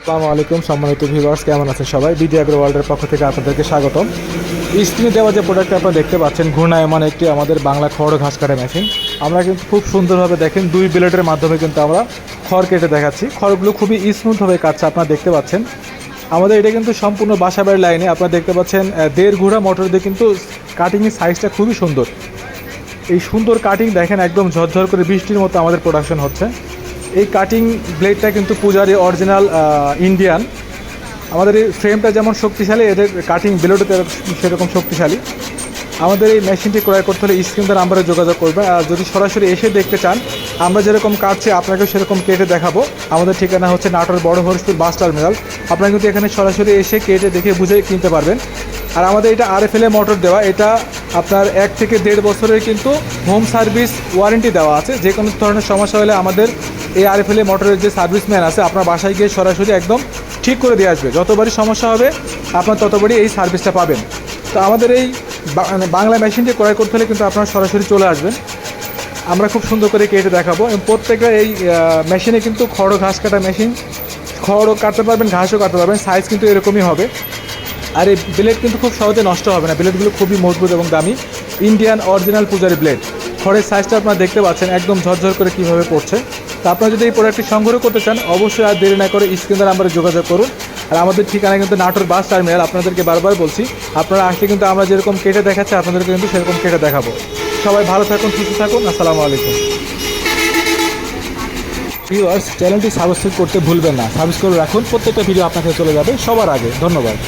আসসালামু আলাইকুম সম্মানিত ভিউয়ার্স, কেমন আছেন সবাই? বিডি অ্যাগ্রো ওয়ার্ল্ডের পক্ষ থেকে আপনাদেরকে স্বাগতম। স্ক্রিনে দেওয়া যে প্রোডাক্টটা আপনারা দেখতে পাচ্ছেন, ঘূর্ণায়মান একটি আমাদের বাংলা খড় ঘাস কাটা মেশিন। আমরা কিন্তু খুব সুন্দরভাবে দেখেন দুই ব্লেডের মাধ্যমে কিন্তু আমরা খড় কেটে দেখাচ্ছি। খড়গুলো খুবই স্মুথভাবে কাটছে, আপনারা দেখতে পাচ্ছেন। আমাদের এটা কিন্তু সম্পূর্ণ বাসাবাড়ির লাইনে, আপনারা দেখতে পাচ্ছেন 1.5 ঘোড়া মোটর দিয়ে কিন্তু কাটিংয়ের সাইজটা খুবই সুন্দর। এই সুন্দর কাটিং দেখেন, একদম ঝরঝর করে বৃষ্টির মতো আমাদের প্রোডাকশন হচ্ছে। এই কাটিং ব্লেডটা কিন্তু পূজারি অরিজিনাল ইন্ডিয়ান। আমাদের এই ফ্রেমটা যেমন শক্তিশালী, এদের কাটিং ব্লেডও সেরকম শক্তিশালী। আমাদের এই মেশিনটি ক্রয় করতে হলে স্ক্রিনের নাম্বারে যোগাযোগ করবেন। আর যদি সরাসরি এসে দেখতে চান আমরা যেরকম কাটছি আপনাকেও সেরকম কেটে দেখাবো। আমাদের ঠিকানা হচ্ছে নাটোর বড় হরিশপুর বাস টার্মিনাল। আপনারা কিন্তু এখানে সরাসরি এসে কেটে দেখে বুঝে কিনতে পারবেন। আর আমাদের এটা RFL মোটর দেওয়া, এটা আপনার 1 থেকে 1.5 বছরের কিন্তু হোম সার্ভিস ওয়ারেন্টি দেওয়া আছে। যে কোনো ধরনের সমস্যা হলে আমাদের এই RFL মোটরের যে সার্ভিসম্যান আছে আপনার বাসায় গিয়ে সরাসরি একদম ঠিক করে দিয়ে আসবে। যতবারই সমস্যা হবে আপনার ততবারই এই সার্ভিসটা পাবেন। তো আমাদের এই বাংলা মেশিনটি ক্রয় করতে হলে কিন্তু আপনারা সরাসরি চলে আসবেন, আমরা খুব সুন্দর করে কেটে দেখাবো। এবং প্রত্যেকটা এই মেশিনে কিন্তু খড় ঘাস কাটা মেশিন, খড়ও কাটতে পারবেন, ঘাসও কাটতে পারবেন। সাইজ কিন্তু এরকমই হবে। আর এই ব্লেড কিন্তু খুব সহজে নষ্ট হবে না, ব্লেডগুলো খুবই মজবুত এবং দামি। ইন্ডিয়ান অরিজিনাল পূজারি ব্লেড। খড়ের সাইজটা আপনারা দেখতে পাচ্ছেন একদম ঝরঝর করে কীভাবে পড়ছে। তো আপনারা যদি এই প্রোডাক্টটি সংগ্রহ করতে চান অবশ্যই আর দেরি না করে স্ক্রিনের নাম্বারে যোগাযোগ করুন। আর আমাদের ঠিকানা কিন্তু নাটোর বাস টার্মিনাল। আপনাদেরকে বারবার বলছি, আপনারা আসলে কিন্তু আমরা যেরকম কেটে দেখাচ্ছি আপনাদেরকে কিন্তু সেরকম কেটে দেখাবো। সবাই ভালো থাকুন, সুস্থ থাকুন। আসসালামু আলাইকুম। ভিউয়ার্স, চ্যানেলটি সাবস্ক্রাইব করতে ভুলবেন না, সাবস্ক্রাইব করে রাখুন। প্রত্যেকটা ভিডিও আপনার কাছে চলে যাবে সবার আগে। ধন্যবাদ।